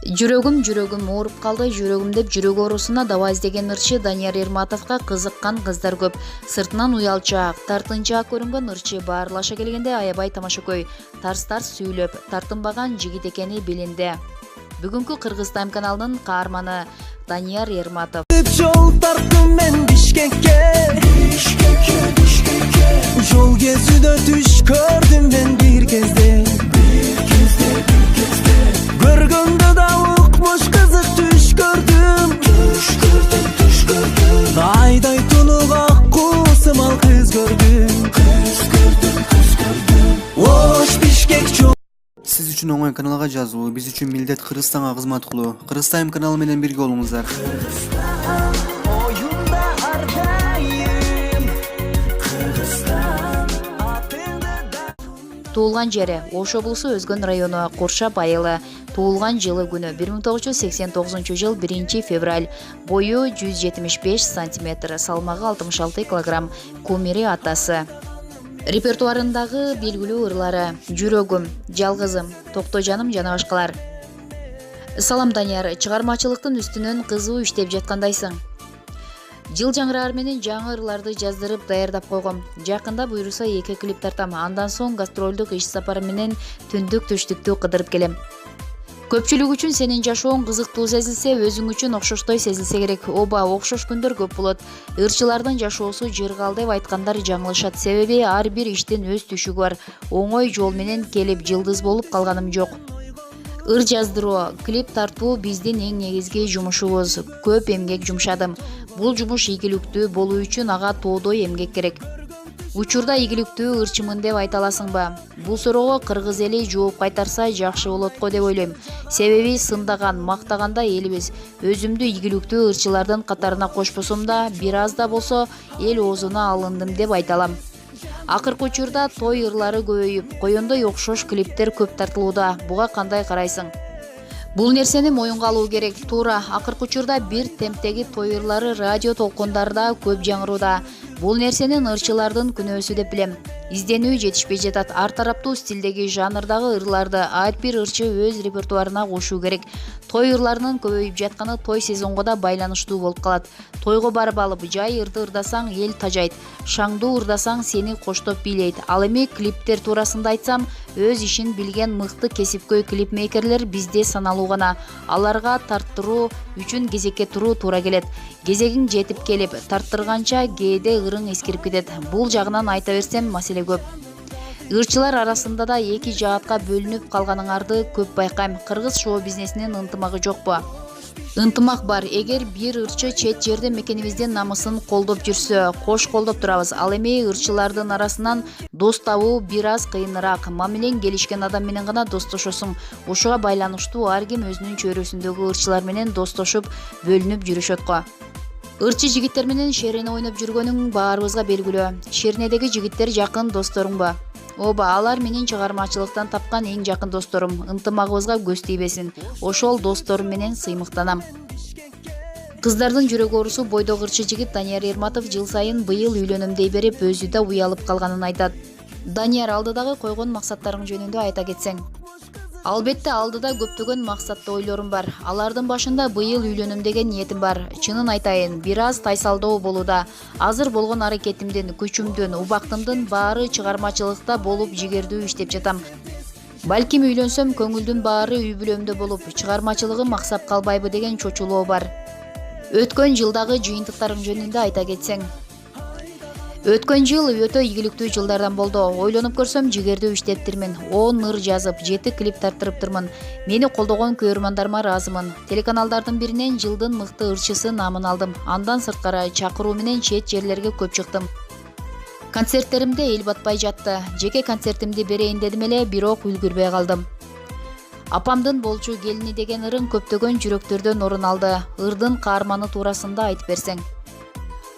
Жүрөгүм ооруп калды, жүрөгүм деп жүрөк оорусуна дава издеген ырчы Данияр Ерматовго кызыккан кыздар көп. Сыртынан уялчаак, тартынчаак көрүнгөн ырчы баарлаша келгенде аябай тамашакөй, тарс-тарс сүйлөп, тартынбаган жигит экени билинди. Бүгүнкү Кыргыз Тайм каналынын каарманы Данияр Ерматов. Жол тарттым мен Бишкекке. Жол кезүүдө түш көрдүм мен бир кезде. Көргөндө да укмуш кызык түш көрдүм. Айдай тунук аккуу сымал кыз көрдүм. Ош Бишкек жол. Сиз үчүн оңой каналга жазуу, биз үчүн милдет Кыргызстанга кызмат кылуу. Кыргыз Тайм каналы менен бирге болуңуздар. Туулган жери Ош облусу Өзгөн району Куршап айылы. Туулган жылы күнү 1989 жыл 1 февраль. Бою 175 сантиметр, салмагы 66 килограмм. Кумири атасы. Репертуарындагы белгилүү ырлары: Жүрөгүм, Жалгызым, Токто жаным жана башкалар. Салам Данияр, чыгармачылыктын үстүнөн кызуу иштеп жаткандайсың. Жыл жаңыраар менен жаңы ырларды жаздырып даярдап койгом. Жакында буйруса 2 клип тартам. Андан соң гастролдук иш сапары менен түндүк түштүктү кыдырып келем. Көпчүлүк үчүн сенин жашооң кызыктуу сезилсе, өзүң үчүн окшоштой сезилсе керек. Оба, окшош күндөр көп болот. Ырчылардын жашоосу жыргал деп айткандар жаңылышат. Себеби ар бир иштин өз түшүгү бар. Оңой жол менен келип жылдыз болуп калганым жок. Ыр жаздыруу, клип тартуу биздин эң негизги жумушубуз. Көп эмгек жумшадым. Бул жумуш ийгиликтүү болуу үчүн ага тоодой эмгек керек. Учурда ийгиликтүү ырчымын деп айта аласыңбы? Бул суроого кыргыз эли жооп кайтарса жакшы болот го деп ойлойм. Себеби сындаган, мактаганда элибиз. Өзүмдү ийгиликтүү ырчылардын катарына кошпосом да, бир аз да болсо эл оозуна алындым деп айта алам. Акыркы учурда той ырлары көбөйүп, коёндой окшош клиптер көп тартылууда. Буга кандай карайсың? Бул нерсени моюнга алуу керек. Туура, акыркы учурда бир темптеги той ырлары радио толкундарда көп жаңырууда. Бул нерсенин ырчылардын күнөөсү деп билем. Изденүү жетишпей жатат. Ар тараптуу стилдеги, жанрдагы ырларды ар бир ырчы өз репертуарына кошуу керек. Той ырларынын көбөйүп жатканы той сезонго да байланыштуу болуп калат. Тойго барып алып, жай ырды ырдасаң эл тажайт. Шаңдуу ырдасаң сени коштоп бийлейт. Ал эми клиптер туурасында айтсам, өз ишин билген мыкты кесипкөй клипмейкерлер бизде саналуу гана. Аларга тарттыруу үчүн кезекке туруу туура келет. Кезегиң жетип келип, тарттырганча кээде ырың эскирип кетет. Бул жагынан айта берсем маселе көп. Ырчылар арасында да эки жаатка бөлүнүп калганыңарды көп байкайм. Кыргыз шоу бизнесинин ынтымагы жокпу? Ынтымак бар. Эгер бир ырчы чет жерде мекенибиздин намысын колдоп жүрсө, кош колдоп турабыз. Ал эми ырчылардын арасынан дос табуу бир аз кыйыныраак. Мамилең келишкен адам менен гана достошосуң. Ошого байланыштуу ар ким өзүнүн чөйрөсүндөгү ырчылар менен достошуп, бөлүнүп жүрүшөт го. Ырчы жигиттер менен шерене ойноп жүргөнүң баарыбызга белгилүү. Шеренедеги жигиттер жакын досторуңбу? Оба, алар менин чыгармачылыктан тапкан эң жакын досторум. Ынтымагыбызга көз тийбесин. Ошол досторум менен сыймыктанам. Кыздардын жүрөк оорусу бойдок ырчы жигит Данияр Ерматов жыл сайын быйыл үйлөнөм дей берип, өзү да уялып калганын айтат. Данияр, алдыдагы койгон максаттарың жөнүндө айта кетсең? Албетте, алдыда көптөгөн максаттуу ойлорум бар. Алардын башында быйыл үйлөнөм деген ниетим бар. Чынын айтайын, бир аз тайсалдоо болууда. Азыр болгон аракетимдин, күчүмдүн, убактымдын баары чыгармачылыкта болуп, жигердүү иштеп жатам. Балким үйлөнсөм, көңүлдүн баары үй бүлөмдө болуп, чыгармачылыгым аксап калбайбы деген чочулоо бар. Өткөн жылдагы жыйынтыктарың жөнүндө айта кетсең? Өткөн жыл өтө ийгиликтүү жылдардан болду. Ойлонуп көрсөм, жигердүү иштептирмин. 10 ыр жазып, 7 клип тарттырыптырмын. Мени колдогон көрөрмандарыма ыраазымын. Телеканалдардын биринен жылдын мыкты ырчысы наамын алдым. Андан сырткары чакыруу менен чет жерлерге көп чыктым. Концерттеримде эл батпай жатты. Жеке концертимди берейин дедим эле, бирок үлгүрбөй калдым. Апамдын болчу келини деген ырың көптөгөн жүрөктөрдөн орун алды. Ырдын каарманы туурасында айтып берсең?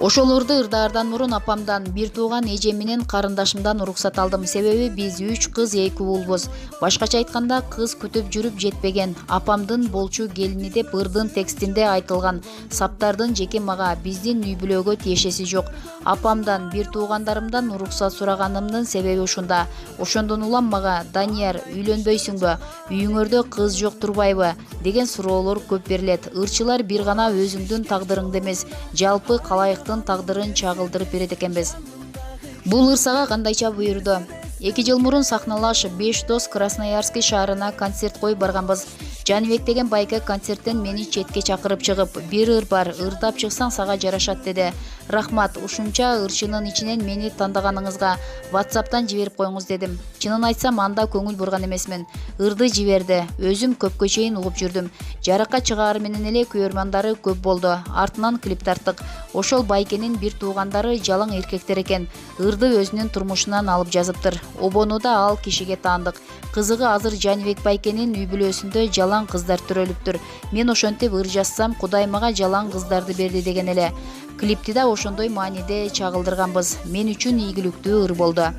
Ошол ырды ырдаардан мурун апамдан, бир тууган эжем менен карындашымдан уруксат алдым. Себеби биз 3 кыз 2 уулбуз. Башкача айтканда, кыз күтүп жүрүп жетпеген. Апамдын болчу келини деп ырдын текстинде айтылган саптардын жеке мага, биздин үй бүлөгө тиешеси жок. Апамдан, бир туугандарымдан уруксат сураганымдын себеби ушунда. Ошондон улам мага «Данияр, үйлөнбөйсүңбү? Үйүңөрдө кыз жок турбайбы?» деген суроолор көп берилет. Ырчылар бир гана өзүңдүн тагдырыңды эмес, жалпы калайыктын тагдырын чагылдырып берет экенбиз. Бул ырсага кандайча буйрду. 2 жыл мурун сахналаш 5 дос Красноярский шаарына концерт коюп барганбыз. Жаныбек деген байке концерттен мени четке чакырып чыгып, бир ыр бар, ырдап чыксаң сага жарашат деди. Рахмат, ушунча ырчынын ичинен мени тандаганыңызга WhatsApp'тан жиберип коюңуз дедим. Чынын айтсам, анда көңүл бурган эмесмин. Ырды жиберди. Өзүм көпкө чейин угуп жүрдүм. Жаракка чыгаар менен эле көрөрмандары көп болду. Артынан клип тарттык. Ошол байкенин бир туугандары жалаң эркектер экен. Ырды өзүнүн турмушунан алып жазыптыр. Обонуда ал кишиге таандык. Кызыгы азыр Жаныбек байкенин үй бүлөсүндө жалаң кыздар төрөлүптүр. Мен ошентип ыр жазсам, Кудай мага жалаң кыздарды берди деген эле. Клипти да ошондой мааниде чагылдырганбыз. Мен үчүн ийгиликтүү ыр болду.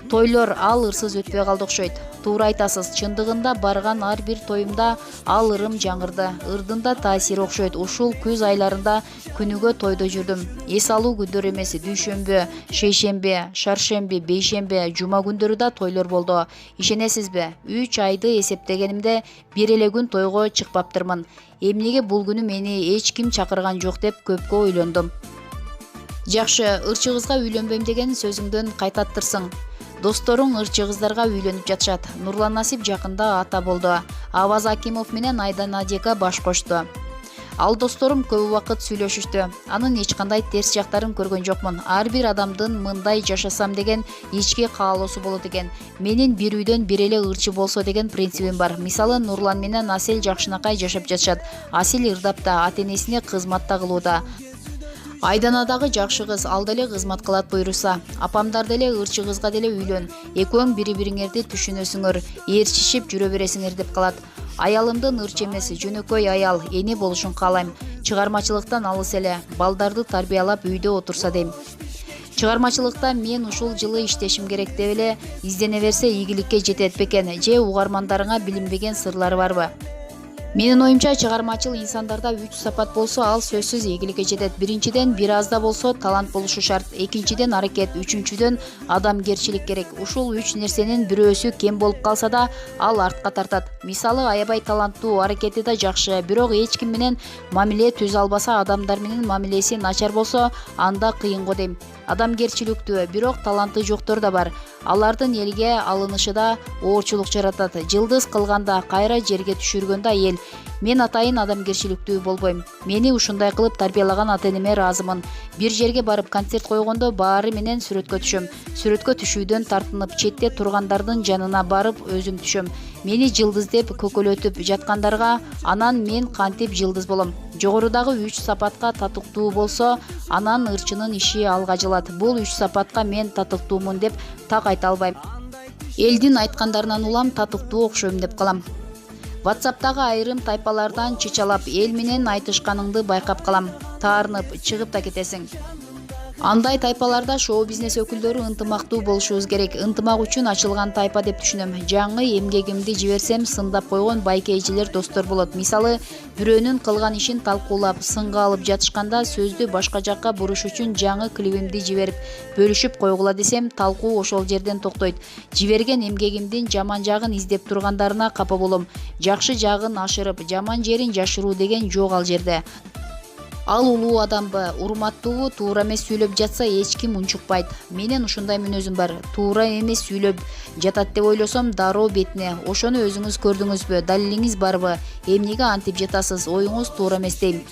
Тойлор ал ырсыз өтпөй калды окшойт. Туура айтасыз, чындыгында барган ар бир тоюмда ал ырым жаңырды. Ырдын да таасири окшойт. Ушул күз айларында күнүгө тойдо жүрдүм. Эс алуу күндөр эмес, дүйшөмбү, шейшемби, шаршемби, бейшемби, жума күндөрү да тойлор болду. Ишенесизби? 3 айды эсептегенимде бир эле күн тойго чыкпаптырмын. Эмнеге бул күнү мени эч ким чакырган жок деп көпкө ойлондум. Жакшы, ырчы кызга үйлөнбөйм деген сөзүңдөн кайтаттырсың. Досторуң ырчы кыздарга үйлөнүп жатышат. Нурлан Насип жакында ата болду. Аваз Акимов менен Айдан Адека баш кошту. Ал досторум көп убакыт сүйлөшүштү. Анын эч кандай терс жактарын көргөн жокмун. Ар бир адамдын мындай жашасам деген ички каалоосу болот экен. Менин бир үйдөн бир эле ырчы болсо деген принцибим бар. Мисалы, Нурлан менен Асель жакшынакай жашап жатышат. Асель ырдап да, ата-энесине кызмат да кылууда. Айданадагы жакшы кыз, ал деле кызмат кылат буйруса. Апамдар деле ырчы кызга деле үйлөн. Экөөң бири-бириңерди түшүнөсүңөр, ээрчишип жүрө бересиңер деп калат. Аялымдын ырчы эмес, жөнөкөй аял, эне болушун каалайм. Чыгармачылыктан алыс эле, балдарды тарбиялап үйдө отурса дейм. Чыгармачылыкта мен ушул жылы иштешим керек деп эле издене берсе ийгиликке жетет бекен, же угармандарыңа билинбеген сырлары барбы? Менин оюмча, чыгармачыл инсандарда 3 сапат болсо, ал сөзсүз ийгиликке жетет. Биринчиден, бир аз да болсо талант болушу шарт. Экинчиден, аракет. Үчүнчүдөн, адамгерчилик керек. Ушул 3 нерсенин бирөөсү кем болуп калса да, ал артка тартат. Мисалы, аябай таланттуу, аракети да жакшы, бирок эч ким менен мамиле түзө албаса, адамдар менен мамилеси начар болсо, анда кыйын го дейм. Адамгерчиликтүү, бирок таланты жоктор да бар. Алардын элге алынышы да оорчулук жаратат. Жылдыз кылганда, кайра жерге түшүргөндө эл. Мен атайын адамгерчиликтүү болбойм. Мени ушундай кылып тарбиялаган ата-энеме ыраазымын. Бир жерге барып концерт койгондо баары менен сүрөткө түшөм. Сүрөткө түшүүдөн тартынып, четте тургандардын жанына барып өзүм түшөм. Мени жылдыз деп көкөлөтүп жаткандарга, анан мен кантип жылдыз болом? Жогорудагы 3 сапатка татыктуу болсо, анан ырчынын иши алга жылат. Бул 3 сапатка мен татыктуумун деп так айта албайм. Элдин айткандарынан улам татыктуу окшойм деп калам. WhatsApp'тагы айрым тайпалардан чычалап, эл менен айтышканыңды байкап калам. Таарынып, чыгып да кетесиң. Андай тайпаларда шоу-бизнес өкүлдөрү ынтымактуу болушубуз керек. Ынтымак үчүн ачылган тайпа деп түшүнөм. Жаңы эмгегимди жиберсем, сындап койгон байкейчилер достор болот. Мисалы, бирөөнүн кылган ишин талкуулап, сынга алып жатышканда сөздү башка жакка буруш үчүн жаңы клибимди жиберип, бөлүшүп койгула десем, талкуу ошол жерден токтойт. Жиберген эмгегимдин жаман жагын издеп тургандарына капа болом. Жакшы жагын ашырып, жаман жерин жашыруу деген жок ал жерде. Ал улуу адамбы, урматтуубу, туура эмес сүйлөп жатса эч ким унчукпайт. Менен ушундай мүнөзүм бар. Туура эмес сүйлөп жатат деп ойлосом, дароо бетине. Ошону өзүңүз көрдүңүзбү? Далилиңиз барбы? Эмнеге антип жатасыз? Оюңуз туура эмес дейм.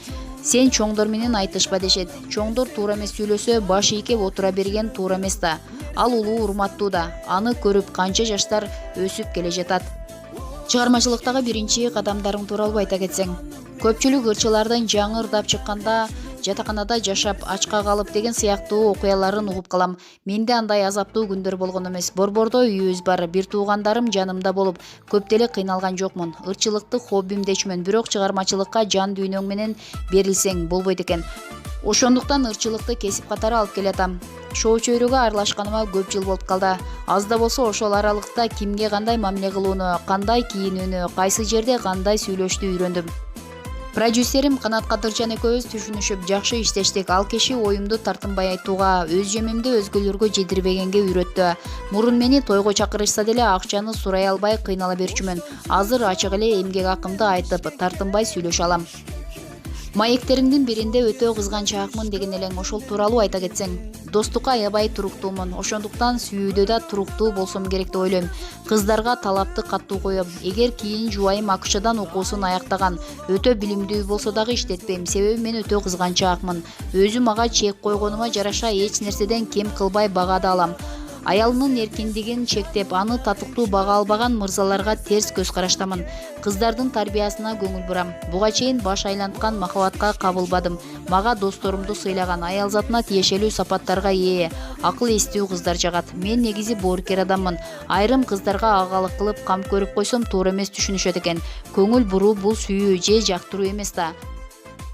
Сен чоңдор менен айтышпа дешет. Чоңдор туура эмес сүйлөсө, баш ийкеп отура берген туура эмес да. Ал улуу, урматтуу да. Аны көрүп канча жаштар өсүп келе жатат. Чыгармачылыктагы биринчи кадамдарың тууралуу айта кетсең. Көпчүлүк ырчылардын жаңы ырдап чыкканда жатаканада жашап, ачка калып деген сыяктуу окуяларын угуп калам. Менде андай азаптуу күндөр болгон эмес. Борбордо үйүбүз бар, бир туугандарым жанымда болуп, көп деле кыйналган жокмун. Ырчылыкты хоббим дечүмүн, бирок чыгармачылыкка жан дүйнөң менен берилсең болбойт экен. Ошондуктан ырчылыкты кесип катары алып келатам. Шоу чөйрөгө аралашканыма көп жыл болуп калды. Аз да болсо ошол аралыкта кимге кандай мамиле кылууну, кандай кийинүүнү, кайсы жерде кандай сүйлөштү үйрөндүм. Продюсерим Канат Кадыржан экөөбүз түшүнүшүп жакшы иштештик. Ал киши оюмду тартынбай айтууга, өз жемимди өзгөлөргө жедирбегенге үйрөттү. Мурун мени тойго чакырышса деле акчаны сурай албай кыйнала берчүмүн. Азыр ачык эле эмгек акымды айтып, тартынбай сүйлөшө алам. Маектеримдин биринде өтө кызганчаакмын деген элең ошол тууралуу айта кетсең. Достукка аябай туруктуумун. Ошондуктан сүйүүдө да туруктуу болсом керек деп ойлойм. Кыздарга талапты каттуу коем. Эгер кийин жубайым АКШдан окуусун аяктаган, өтө билимдүү болсо дагы иштетпейм. Себеби мен өтө кызганчаакмын. Өзүм ага чек койгонума жараша эч нерседен кем кылбай багада алам. Аялынын эркиндигин чектеп, аны татыктуу бага албаган мырзаларга терс көз караштамын. Кыздардын тарбиясына көңүл бурам. Буга чейин баш айланткан махабатка кабылбадым. Мага досторумду сыйлаган, аял затына тиешелүү сапаттарга ээ, акыл эстүү кыздар жагат. Мен негизи боорукер адаммын. Айрым кыздарга агалык кылып кам көрүп койсом туура эмес түшүнүшөт экен. Көңүл буруу бул сүйүү же жактыруу эмес да.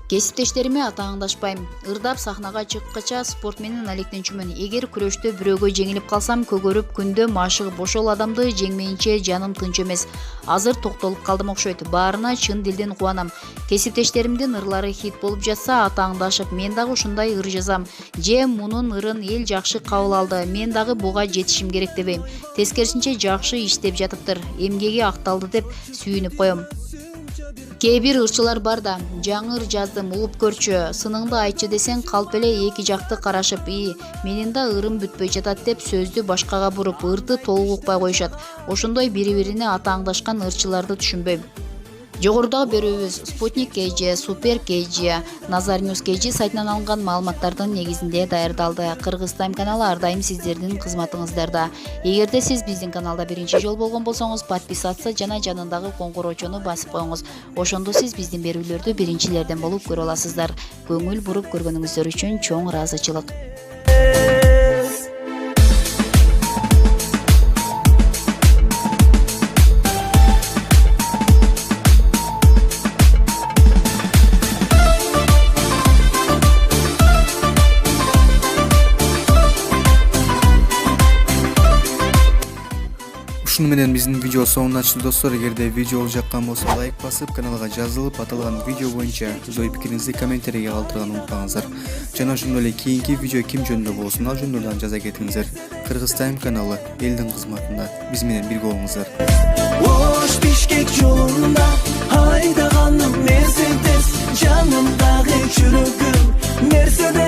Кесиптештериме атааңдашпайм. Ырдап сахнага чыккача спорт менен алектенчүмүн. Эгер күрөштө бирөөгө жеңилип калсам, көгөрүп күндө машыгып ошол адамды жеңмейинче жаным тынч эмес. Азыр токтолуп калдым окшойт. Баарына чын дилден кубанам. Кесиптештеримдин ырлары хит болуп жатса, атааңдашып, мен дагы ушундай ыр жазам. Же мунун ырын эл жакшы кабыл алды. Мен дагы буга жетишим керек дебейм. Тескерисинче жакшы иштеп жатыптыр. Эмгеги акталды деп сүйүнүп коем. Кээ бир ырчылар бар да, жаңы ыр жаздым, угуп көрчү, сыныңды айтчы десең калп эле эки жакты карашып, менин да ырым бүтпөй жатат деп сөздү башкага буруп, ырды толук укпай коюшат. Ошондой бири-бирине атааңдашкан ырчыларды түшүнбөйм. Жогорудагы берүүбүз Спутник KG, Супер KG, Nazar News KG сайтынан алынган маалыматтардын негизинде даярдалды. Кыргыз Тайм каналы ар дайым сиздердин кызматыңыздарда. Эгерде сиз биздин каналда биринчи жолу болгон болсоңуз, подписаться жана жанындагы коңгуроочону басып коюңуз. Ошондо сиз биздин берүүлөрдү биринчилерден болуп көрө аласыздар. Көңүл буруп көргөнүңүздөр үчүн чоң ыраазычылык. Ушуну менен биздин видео соңуна чыкты достор. Эгерде видео жаккан болсо лайк басып, каналга жазылып, аталган видео боюнча өз ой пикириңизди комментарийге калтырганды унутпаңыздар. Жана ошондой эле кийинки видео ким жөнүндө болсун, ал жөнүндө дагы жаза кетиңиздер. Кыргыз Тайм каналы элдин кызматында. Биз менен бирге болуңуздар. Ош Бишкек жолунда айдаганым Мерседес, жанымдагы жүрөгүм Мерседес.